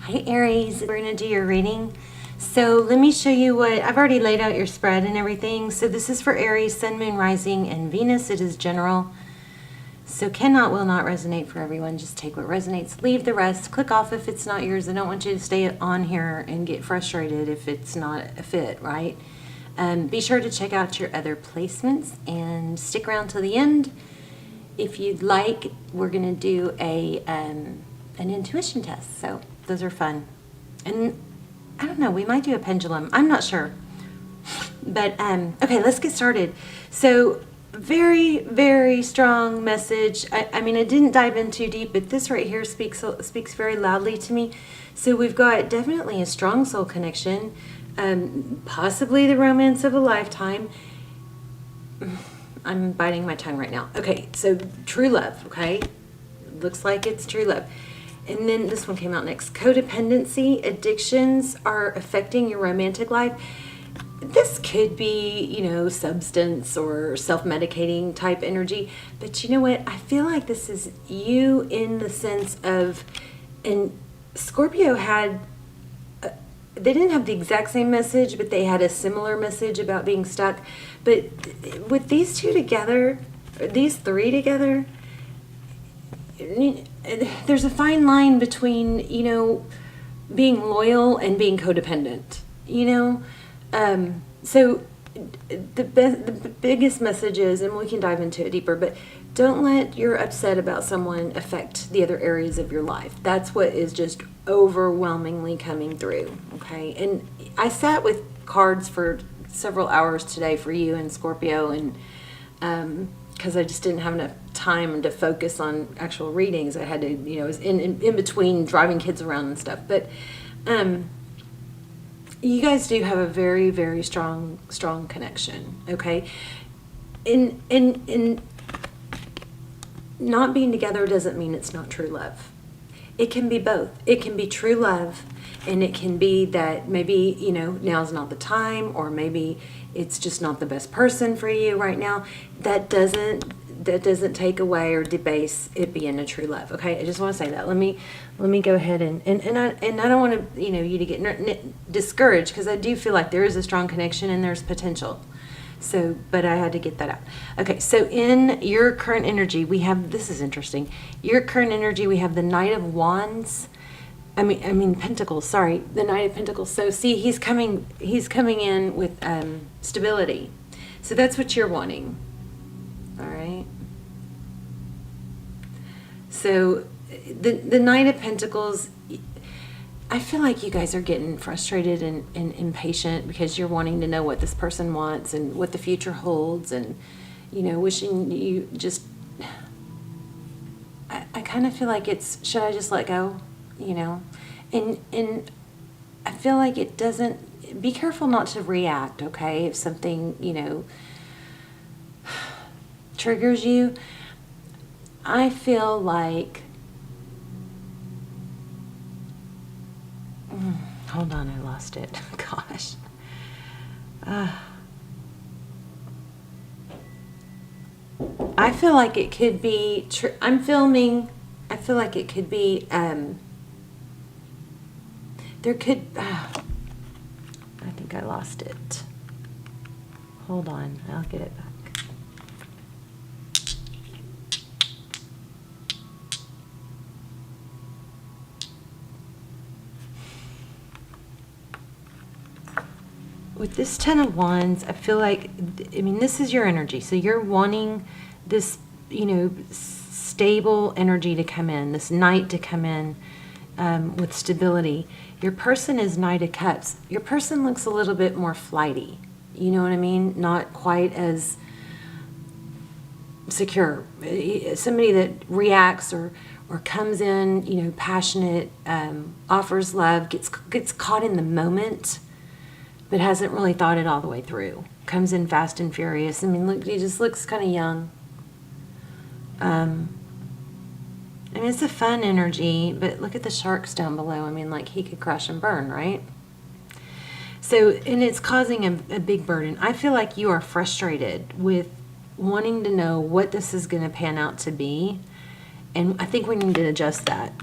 Hi Aries, we're going to do your reading. So let me show you what, I've already laid out your spread and everything. So this is for Aries, Sun, Moon, Rising, and Venus. It is general. So cannot, will not resonate for everyone. Just take what resonates, leave the rest. Click off if it's not yours. I don't want you to stay on here and get frustrated if it's not a fit, right? Be sure to check out your other placements and stick around till the end. If you'd like, we're going to do an intuition test. So those are fun. And I don't know, we might do a pendulum. I'm not sure. But okay, let's get started. So very, very strong message. I mean, I didn't dive in too deep, but this right here speaks very loudly to me. So we've got definitely a strong soul connection, possibly the romance of a lifetime. I'm biting my tongue right now. Okay, so true love, okay? Looks like it's true love. And then this one came out next. Codependency, addictions are affecting your romantic life. This could be, you know, substance or self-medicating type energy. But you know what? I feel like this is you in the sense of, and Scorpio had, they didn't have the exact same message, but they had a similar message about being stuck. But with these two together, these three together, there's a fine line between, you know, being loyal and being codependent, you know? So the biggest message is, and we can dive into it deeper, but don't let your upset about someone affect the other areas of your life. That's what is just overwhelmingly coming through, okay? And I sat with cards for several hours today for you and Scorpio, and because I just didn't have enough time to focus on actual readings. I had to, you know, it was in between driving kids around and stuff. But you guys do have a very, very strong connection, okay? In not being together doesn't mean it's not true love. It can be both. It can be true love, and it can be that maybe, you know, now's not the time, or maybe it's just not the best person for you right now. That doesn't take away or debase it being a true love. Okay, I just want to say that. Let me go ahead and I don't want to, you know, you to get discouraged, because I do feel like there is a strong connection and there's potential. So, but I had to get that out. Okay, so in your current energy, we have, this is interesting. Your current energy, we have the Knight of Wands. I mean Pentacles. Sorry, the Knight of Pentacles. So see, he's coming in with stability. So that's what you're wanting. All right. So the Knight of Pentacles, I feel like you guys are getting frustrated and impatient because you're wanting to know what this person wants and what the future holds, and, you know, wishing you just, I kind of feel like it's, should I just let go, you know? And I feel like it doesn't, be careful not to react, okay? If something, you know, triggers you. I feel like, hold on, I lost it. Gosh. I feel like it could be, I'm filming, I feel like it could be, there could, I think I lost it. Hold on, I'll get it back. With this Ten of Wands, I feel like, I mean, this is your energy. So you're wanting this, you know, stable energy to come in, this Knight to come in with stability. Your person is Knight of Cups. Your person looks a little bit more flighty. You know what I mean? Not quite as secure. Somebody that reacts or comes in, you know, passionate, offers love, gets caught in the moment, but hasn't really thought it all the way through. Comes in fast and furious. I mean, look, he just looks kind of young. I mean, it's a fun energy, but look at the sharks down below. I mean, like, he could crash and burn, right? So, and it's causing a big burden. I feel like you are frustrated with wanting to know what this is going to pan out to be. And I think we need to adjust that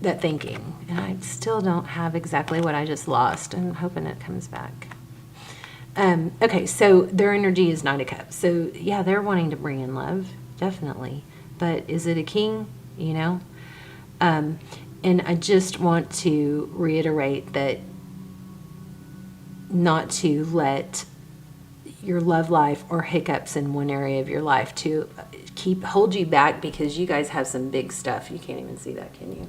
that thinking. And I still don't have exactly what I just lost. I'm hoping it comes back. Okay, so their energy is Knight of Cups. So yeah, they're wanting to bring in love, definitely. But is it a king? You know? And I just want to reiterate that not to let your love life or hiccups in one area of your life to hold you back, because you guys have some big stuff. You can't even see that, can you?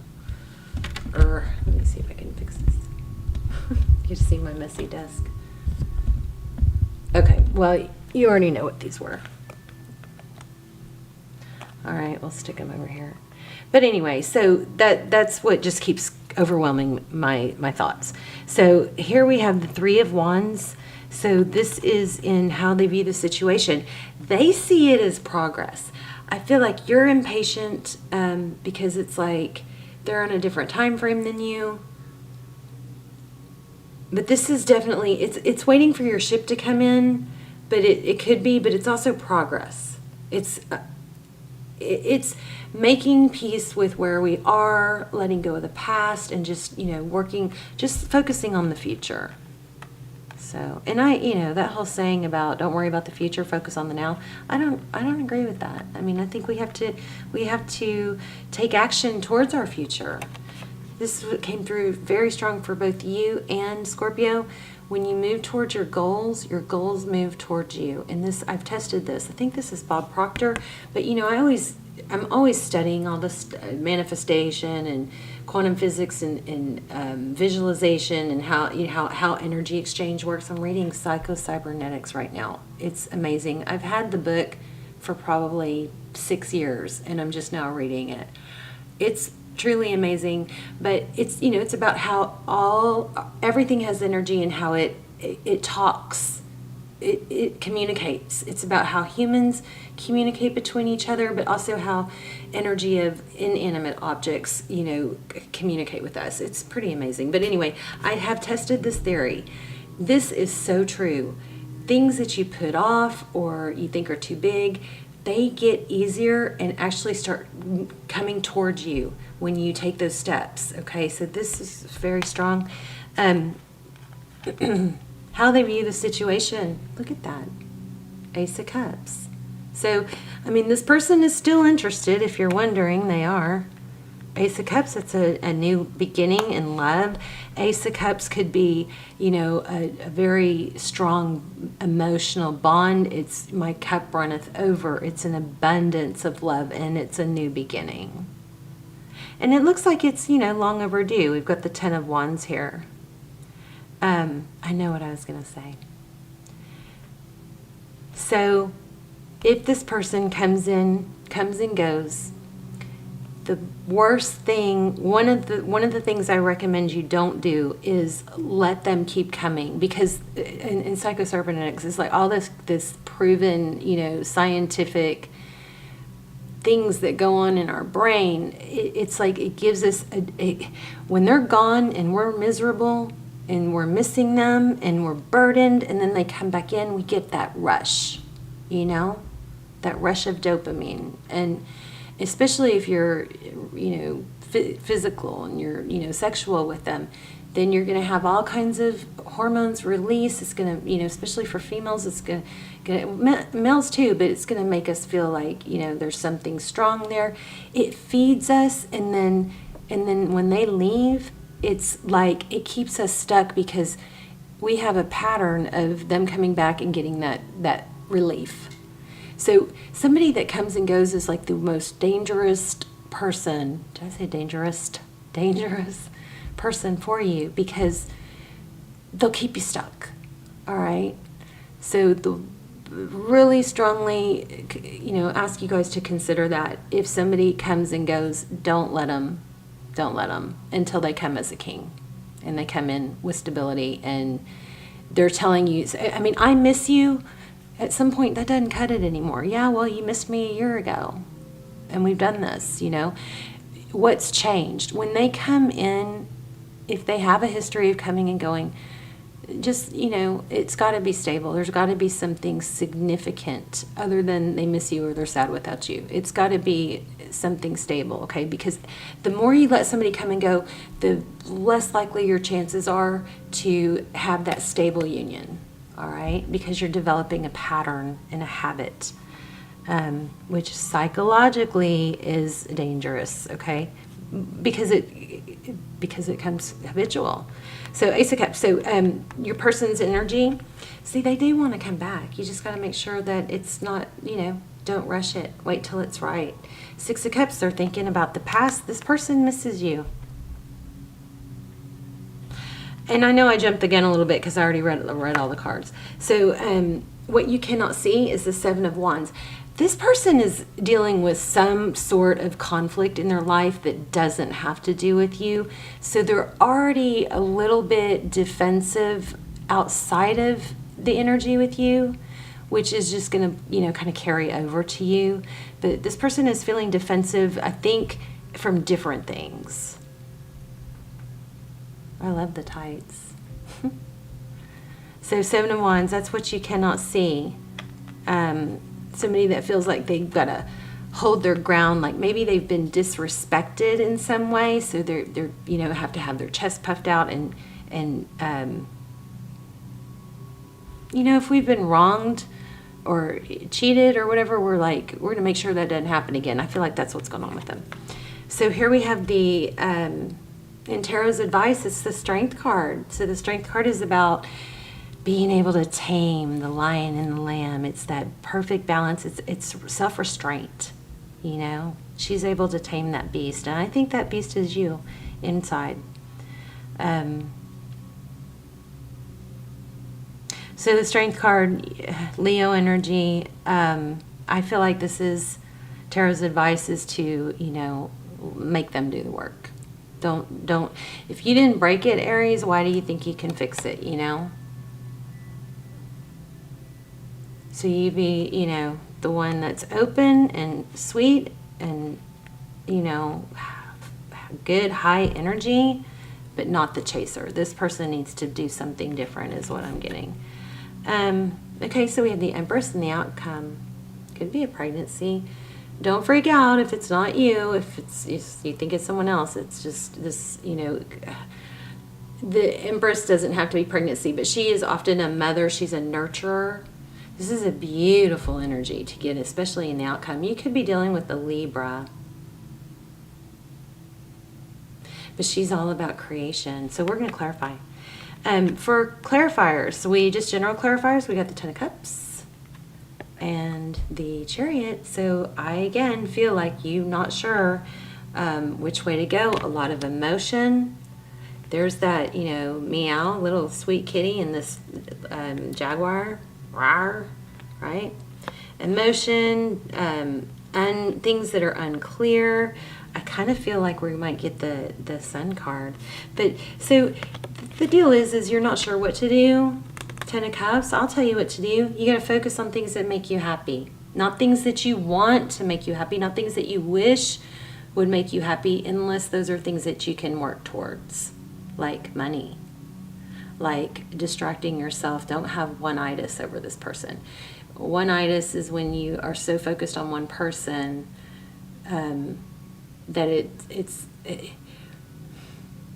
Let me see if I can fix this. You see my messy desk. Okay, well, you already know what these were. All right, we'll stick them over here. But anyway, so that's what just keeps overwhelming my thoughts. So here we have the Three of Wands. So this is in how they view the situation. They see it as progress. I feel like you're impatient because it's like they're on a different time frame than you. But this is definitely, it's waiting for your ship to come in, but it could be, but it's also progress. It's making peace with where we are, letting go of the past, and just, just focusing on the future. So, and that whole saying about don't worry about the future, focus on the now, I don't agree with that. I mean, I think we have to take action towards our future. This came through very strong for both you and Scorpio. When you move towards your goals move towards you. And this, I've tested this. I think this is Bob Proctor, but I'm always studying all this manifestation and quantum physics and visualization and how energy exchange works. I'm reading Psycho-Cybernetics right now. It's amazing. I've had the book for probably 6 years, and I'm just now reading it. It's truly amazing, but it's about how everything has energy and how it talks. It communicates. It's about how humans communicate between each other, but also how energy of inanimate objects, communicate with us. It's pretty amazing. But anyway, I have tested this theory. This is so true. Things that you put off or you think are too big, they get easier and actually start coming towards you when you take those steps. Okay, so this is very strong. How they view the situation. Look at that. Ace of Cups. So, I mean, this person is still interested. If you're wondering, they are. Ace of Cups, it's a new beginning in love. Ace of Cups could be, a very strong emotional bond. It's my cup runneth over. It's an abundance of love, and it's a new beginning. And it looks like it's, long overdue. We've got the Ten of Wands here. I know what I was going to say. So, if this person comes and goes, the worst thing, one of the things I recommend you don't do is let them keep coming, because in Psycho-Cybernetics, it's like all this proven, scientific things that go on in our brain. It's like it gives us when they're gone and we're miserable and we're missing them and we're burdened, and then they come back in, we get that rush, that rush of dopamine. And especially if you're, physical and you're, sexual with them, then you're going to have all kinds of hormones release. It's going to, especially for females, it's going to, males too, but it's going to make us feel like, there's something strong there. It feeds us, and then when they leave, it's like it keeps us stuck because we have a pattern of them coming back and getting that relief. So somebody that comes and goes is like the most dangerous person. Did I say dangerous? Dangerous person for you, because they'll keep you stuck. All right. So really strongly, ask you guys to consider that if somebody comes and goes, don't let them until they come as a king, and they come in with stability, and they're telling you, I mean, I miss you. At some point, that doesn't cut it anymore. Yeah, well, you missed me a year ago, and we've done this, What's changed? When they come in, if they have a history of coming and going, just, it's got to be stable. There's got to be something significant other than they miss you or they're sad without you. It's got to be something stable, okay? Because the more you let somebody come and go, the less likely your chances are to have that stable union, all right? Because you're developing a pattern and a habit, which psychologically is dangerous, okay? Because it comes habitual. So Ace of Cups. So your person's energy, see, they do want to come back. You just got to make sure that it's not, don't rush it. Wait till it's right. Six of Cups, they're thinking about the past. This person misses you. And I know I jumped the gun a little bit because I already read all the cards. So what you cannot see is the Seven of Wands. This person is dealing with some sort of conflict in their life that doesn't have to do with you. So they're already a little bit defensive outside of the energy with you, which is just going to, kind of carry over to you. But this person is feeling defensive, I think, from different things. I love the tights. So Seven of Wands, that's what you cannot see. Somebody that feels like they've got to hold their ground, like maybe they've been disrespected in some way, so they're have to have their chest puffed out and if we've been wronged or cheated or whatever, we're going to make sure that doesn't happen again. I feel like that's what's going on with them. So here we have the in Tarot's advice, it's the Strength card. So the Strength card is about being able to tame the lion and the lamb. It's that perfect balance. It's self-restraint, She's able to tame that beast. And I think that beast is you inside. So the Strength card, Leo energy, I feel like this is, Tarot's advice is to, make them do the work. Don't, if you didn't break it, Aries, why do you think you can fix it, So you be, the one that's open and sweet and, good, high energy, but not the chaser. This person needs to do something different is what I'm getting. Okay, so we have the Empress and the outcome. Could be a pregnancy. Don't freak out if it's not you. If you think it's someone else, it's just this, the Empress doesn't have to be pregnancy, but she is often a mother. She's a nurturer. This is a beautiful energy to get, especially in the outcome. You could be dealing with a Libra, but she's all about creation. So we're going to clarify. For clarifiers, general clarifiers, we got the Ten of Cups and the Chariot. So I, again, feel like you're not sure which way to go. A lot of emotion. There's that, meow, little sweet kitty and this jaguar. Rawr, right? Emotion, and things that are unclear. I kind of feel like we might get the Sun card. But so the deal is you're not sure what to do. Ten of Cups, I'll tell you what to do. You got to focus on things that make you happy. Not things that you want to make you happy, not things that you wish would make you happy, unless those are things that you can work towards, like money. Like distracting yourself. Don't have one-itis over this person. One-itis is when you are so focused on one person that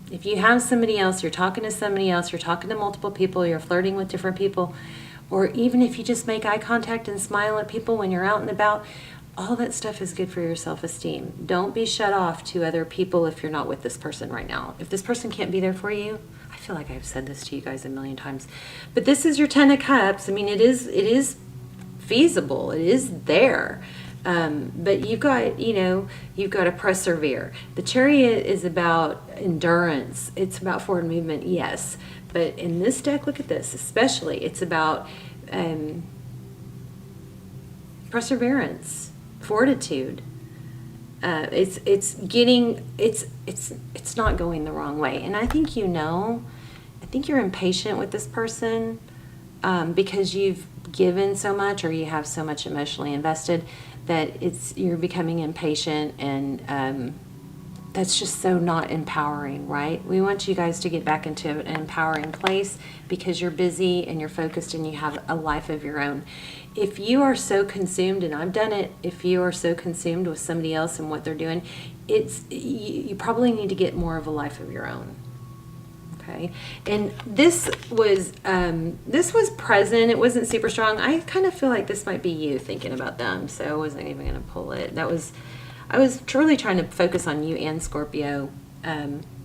if you have somebody else, you're talking to somebody else, you're talking to multiple people, you're flirting with different people, or even if you just make eye contact and smile at people when you're out and about, all that stuff is good for your self-esteem. Don't be shut off to other people if you're not with this person right now. If this person can't be there for you, I feel like I've said this to you guys a million times, but this is your Ten of Cups. I mean, it is feasible. It is there. But you've got to persevere. The Chariot is about endurance. It's about forward movement, yes. But in this deck, look at this, especially, it's about perseverance, fortitude. It's not going the wrong way. And I think you're impatient with this person because you've given so much, or you have so much emotionally invested, that you're becoming impatient and that's just so not empowering, right? We want you guys to get back into an empowering place because you're busy and you're focused and you have a life of your own. If you are so consumed, and I've done it, if you are so consumed with somebody else and what they're doing, you probably need to get more of a life of your own. Okay, and this was present. It wasn't super strong. I kind of feel like this might be you thinking about them, so I wasn't even going to pull it. I was truly trying to focus on you and Scorpio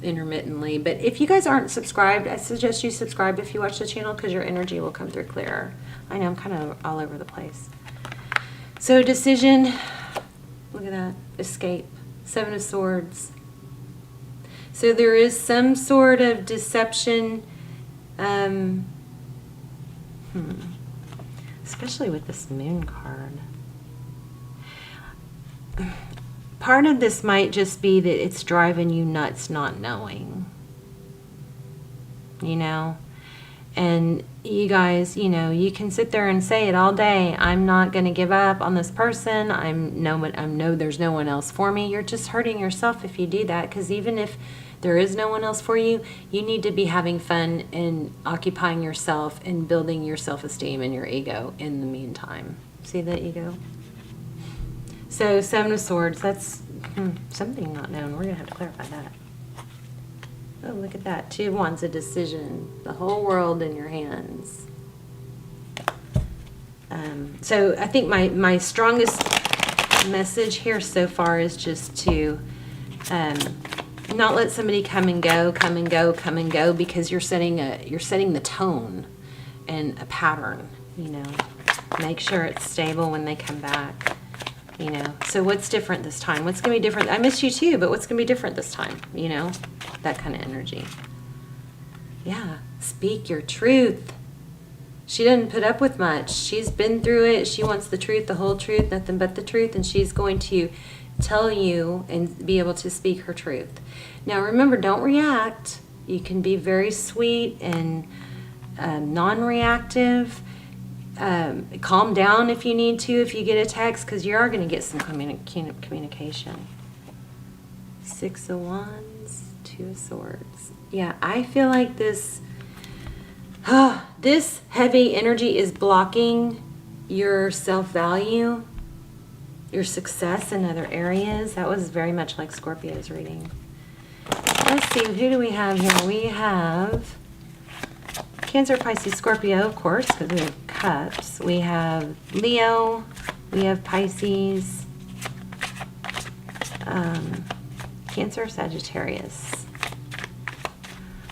intermittently. But if you guys aren't subscribed, I suggest you subscribe if you watch the channel because your energy will come through clearer. I know I'm kind of all over the place. So decision, look at that, escape, 7 of Swords. So there is some sort of deception, especially with this Moon card. Part of this might just be that it's driving you nuts not knowing, you know? And you guys, you know, you can sit there and say it all day. I'm not going to give up on this person. I know there's no one else for me. You're just hurting yourself if you do that, because even if there is no one else for you, you need to be having fun and occupying yourself and building your self-esteem and your ego in the meantime. See the ego? So 7 of Swords, that's something not known. We're going to have to clarify that. Oh, look at that. 2 of Wands, a decision. The whole world in your hands. So I think my strongest message here so far is just to not let somebody come and go, because you're setting the tone and a pattern, you know. Make sure it's stable when they come back. You know, so what's different this time? What's going to be different? I miss you too, but what's going to be different this time? You know, that kind of energy. Yeah, speak your truth. She doesn't put up with much. She's been through it. She wants the truth, the whole truth, nothing but the truth, and she's going to tell you and be able to speak her truth. Now, remember, don't react. You can be very sweet and non-reactive. Calm down if you need to, if you get a text, because you are going to get some communication. 6 of Wands, 2 of Swords. Yeah, I feel like this heavy energy is blocking your self-value, your success in other areas. That was very much like Scorpio's reading. Let's see, who do we have here? We have Cancer, Pisces, Scorpio, of course, because we have Cups. We have Leo. We have Pisces. Cancer, Sagittarius.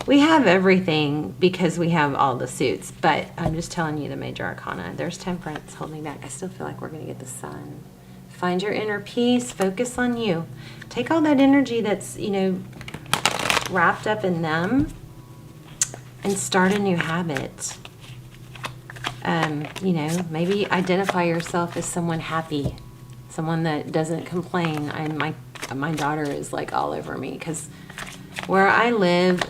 We have everything because we have all the suits, but I'm just telling you the major arcana. There's Temperance holding back. I still feel like we're going to get the Sun. Find your inner peace. Focus on you. Take all that energy that's, you know, wrapped up in them and start a new habit. You know, maybe identify yourself as someone happy, someone that doesn't complain. My daughter is like all over me because where I live,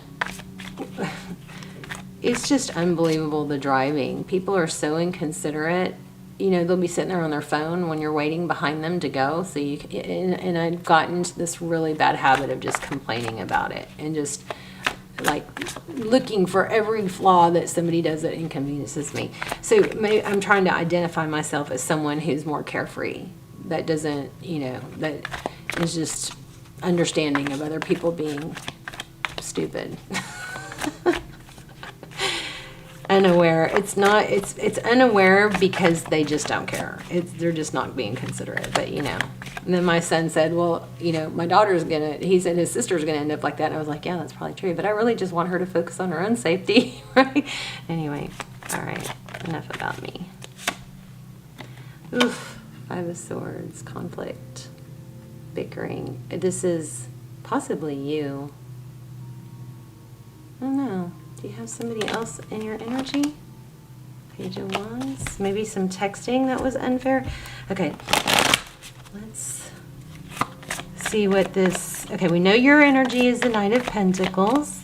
it's just unbelievable, the driving. People are so inconsiderate. You know, they'll be sitting there on their phone when you're waiting behind them to go. So and I've gotten into this really bad habit of just complaining about it and just like looking for every flaw that somebody does that inconveniences me. So maybe I'm trying to identify myself as someone who's more carefree, that doesn't, you know, that is just understanding of other people being stupid. Unaware. It's unaware because they just don't care. They're just not being considerate. But you know, and then my son said, well, you know, he said his sister's gonna end up like that. And I was like, yeah, that's probably true, but I really just want her to focus on her own safety. Right? Anyway, all right, enough about me. Oof. 5 of Swords, conflict, bickering. This is possibly you. I don't know. Do you have somebody else in your energy? Page of Wands. Maybe some texting that was unfair. Okay. Let's see what this... Okay, we know your energy is the Knight of Pentacles.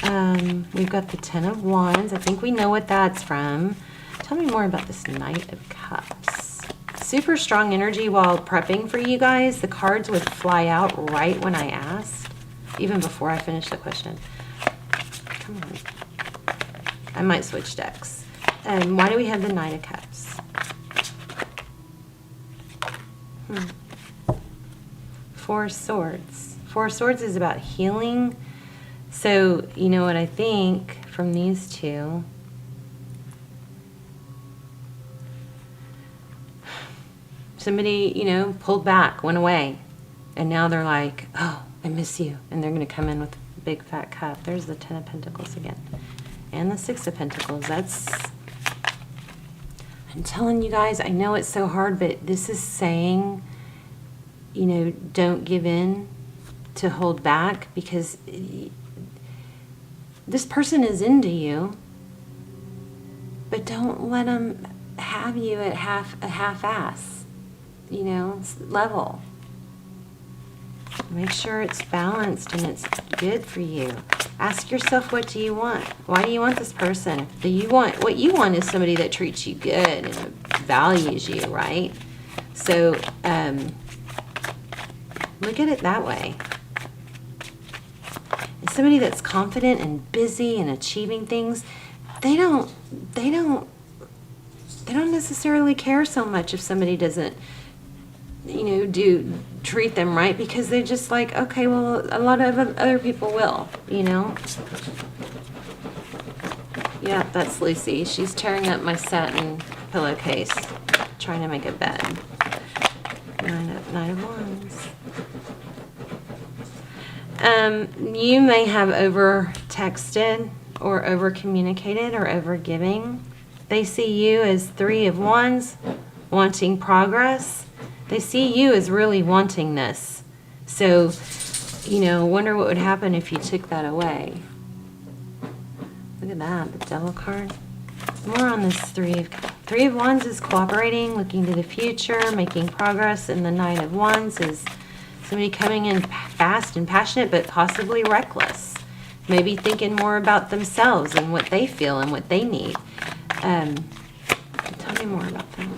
We've got the 10 of Wands. I think we know what that's from. Tell me more about this Knight of Cups. super strong energy while prepping for you guys. The cards would fly out right when I asked, even before I finished the question. Come on. I might switch decks. Why do we have the Knight of Cups? Four Swords. Four Swords is about healing. So, you know what I think from these two? Somebody, you know, pulled back, went away. And now they're like, oh, I miss you. And they're going to come in with a big fat cup. There's the Ten of Pentacles again. And the Six of Pentacles. I'm telling you guys, I know it's so hard, but this is saying, you know, don't give in to hold back, because this person is into you, but don't let them have you at a half-ass, you know, level. Make sure it's balanced and it's good for you. Ask yourself, what do you want? Why do you want this person? What you want is somebody that treats you good and values you, right? So look at it that way. It's somebody that's confident and busy and achieving things. They don't necessarily care so much if somebody doesn't, you know, treat them right, because they're just like, okay, well, a lot of other people will, you know. Yeah, that's Lucy. She's tearing up my satin pillowcase, trying to make a bed. Nine of Wands. You may have over texted or over communicated or over giving. They see you as Three of Wands, wanting progress. They see you as really wanting this. So, you know, wonder what would happen if you took that away. Look at that, the Devil card. More on this Three of Wands is cooperating, looking to the future, making progress, and the Nine of Wands is somebody coming in fast and passionate, but possibly reckless. Maybe thinking more about themselves and what they feel and what they need. Tell me more about them.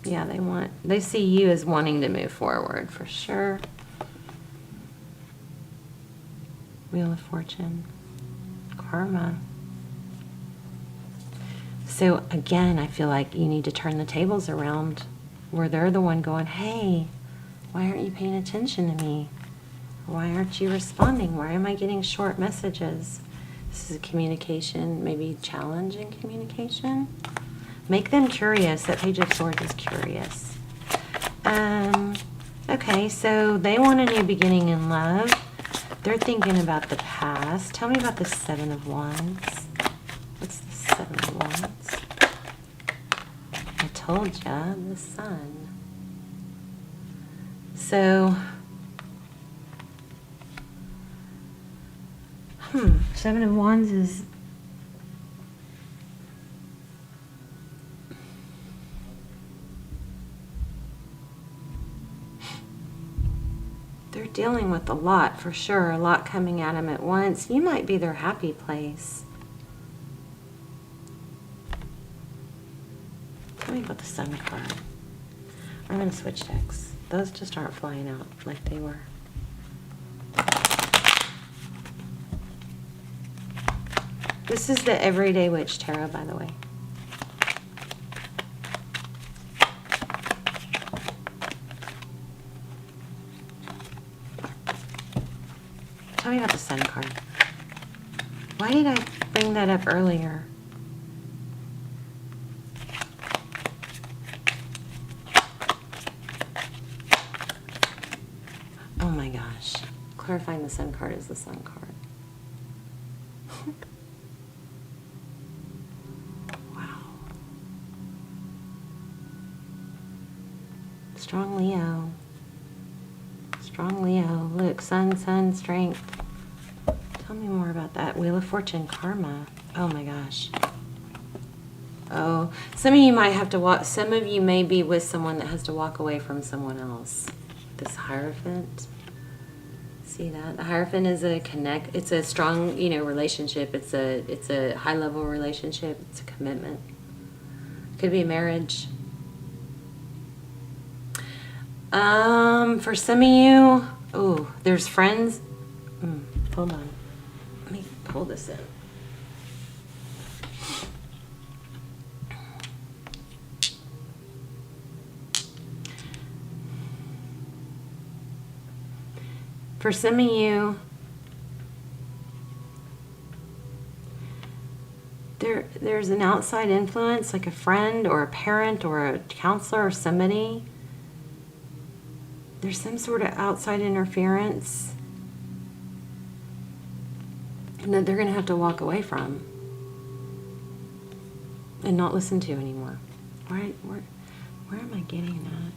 Yeah, they see you as wanting to move forward for sure. Wheel of Fortune. Karma. So again, I feel like you need to turn the tables around where they're the one going, hey, why aren't you paying attention to me? Why aren't you responding? Why am I getting short messages? This is a communication, maybe challenging communication. Make them curious. That Page of Swords is curious. Okay, so they want a new beginning in love. They're thinking about the past. Tell me about the Seven of Wands. What's the Seven of Wands? I told ya, the Sun. So, Seven of Wands is they're dealing with a lot for sure, a lot coming at them at once. You might be their happy place. Tell me about the Sun card. I'm going to switch decks. Those just aren't flying out like they were. This is the Everyday Witch Tarot, by the way. Tell me about the Sun card. Why did I bring that up earlier? Oh my gosh. Clarifying the Sun card is the Sun card. Wow. Strong Leo. Strong Leo. Look, sun, strength. Tell me more about that. Wheel of Fortune, karma. Oh my gosh. Oh, some of you might have to walk, some of you may be with someone that has to walk away from someone else. This Hierophant. see that. The Hierophant is a connect. It's a strong, you know, relationship. It's a high level relationship. It's a commitment. Could be a marriage. For some of you, oh, there's friends. Hold on. Let me pull this in. For some of you, there's an outside influence, like a friend or a parent or a counselor or somebody. There's some sort of outside interference that they're going to have to walk away from and not listen to anymore. Right? Where am I getting that?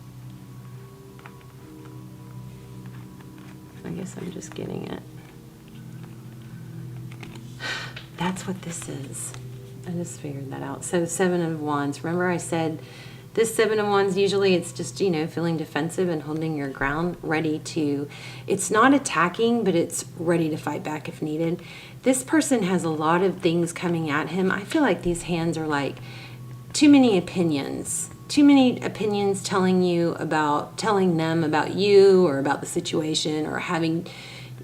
I guess I'm just getting it. That's what this is. I just figured that out. So 7 of Wands. Remember I said this 7 of Wands, usually it's just, you know, feeling defensive and holding your ground, ready to, it's not attacking, but it's ready to fight back if needed. This person has a lot of things coming at him. I feel like these hands are like too many opinions telling them about you or about the situation, or having,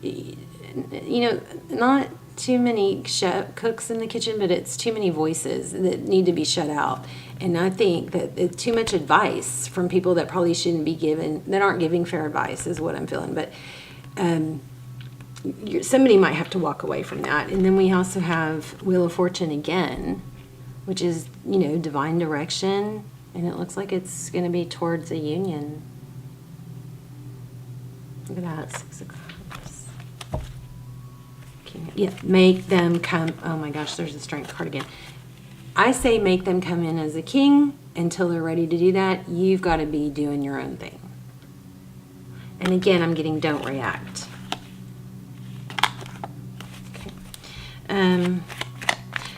you know, not too many cooks in the kitchen, but it's too many voices that need to be shut out. And I think that it's too much advice from people that probably shouldn't be given, that aren't giving fair advice, is what I'm feeling. But somebody might have to walk away from that. And then we also have Wheel of Fortune again, which is, you know, divine direction. And it looks like it's going to be towards a union. Look at that, 6 of Cups. Yeah, make them come. Oh my gosh, there's a Strength card again. I say make them come in as a king. Until they're ready to do that, you've got to be doing your own thing. And again, I'm getting don't react. Okay.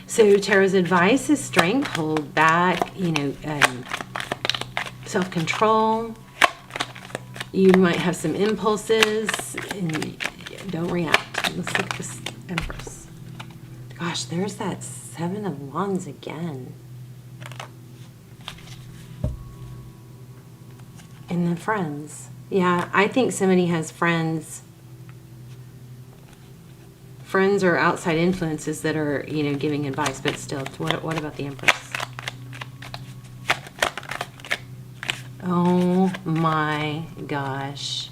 So Tarot's advice is strength, hold back, you know, self-control. You might have some impulses, and don't react. Let's look at this Empress. Gosh, there's that 7 of Wands again. And the friends. Yeah, I think somebody has friends. Friends or outside influences that are, you know, giving advice, but still, what about the Empress? Oh my gosh.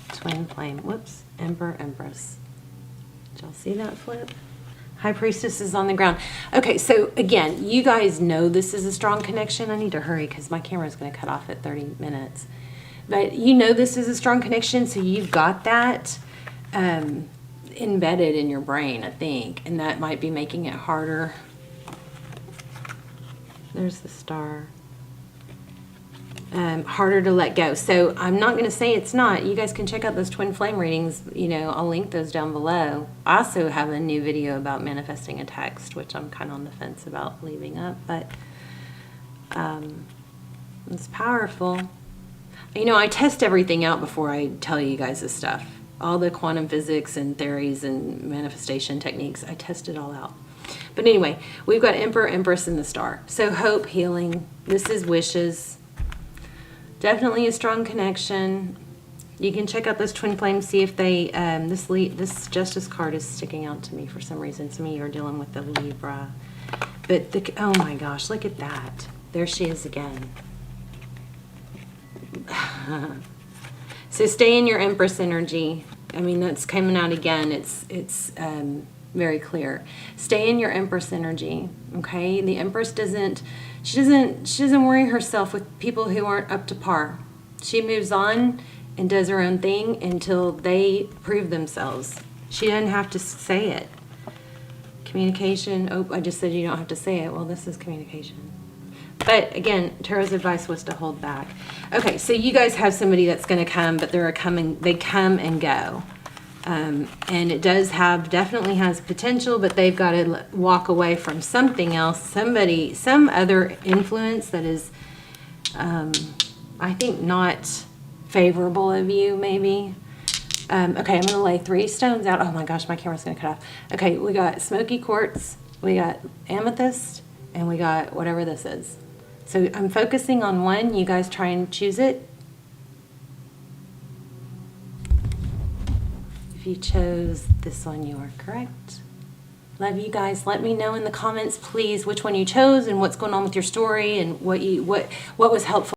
Twin flame. Whoops. Emperor, Empress. Did y'all see that flip? High Priestess is on the ground. Okay, so again, you guys know this is a strong connection. I need to hurry because my camera is going to cut off at 30 minutes. But you know this is a strong connection, so you've got that embedded in your brain, I think. And that might be making it harder. There's the Star. Harder to let go. So I'm not going to say it's not. You guys can check out those twin flame readings. You know, I'll link those down below. I also have a new video about manifesting a text, which I'm kind of on the fence about leaving up, but it's powerful. You know, I test everything out before I tell you guys this stuff. All the quantum physics and theories and manifestation techniques, I test it all out. But anyway, we've got Emperor, Empress, and the Star. So hope, healing. This is wishes. Definitely a strong connection. You can check out those twin flames, see if they, this Justice card is sticking out to me for some reason. Some of you are dealing with the Libra. But, oh my gosh, look at that. There she is again. So stay in your Empress energy. I mean, that's coming out again. It's very clear. Stay in your Empress energy, okay? The Empress doesn't worry herself with people who aren't up to par. She moves on and does her own thing until they prove themselves. She doesn't have to say it. Communication. Oh, I just said you don't have to say it. Well, this is communication. But again, Tarot's advice was to hold back. Okay, so you guys have somebody that's going to come, but they come and go. And it does definitely has potential, but they've got to walk away from something else, some other influence that is, I think, not favorable of you, maybe. Okay, I'm going to lay 3 stones out. Oh my gosh, my camera's going to cut off. Okay, we got smoky quartz, we got amethyst, and we got whatever this is. So I'm focusing on one. You guys try and choose it. If you chose this one, you are correct. Love you guys. Let me know in the comments, please, which one you chose and what's going on with your story and what was helpful.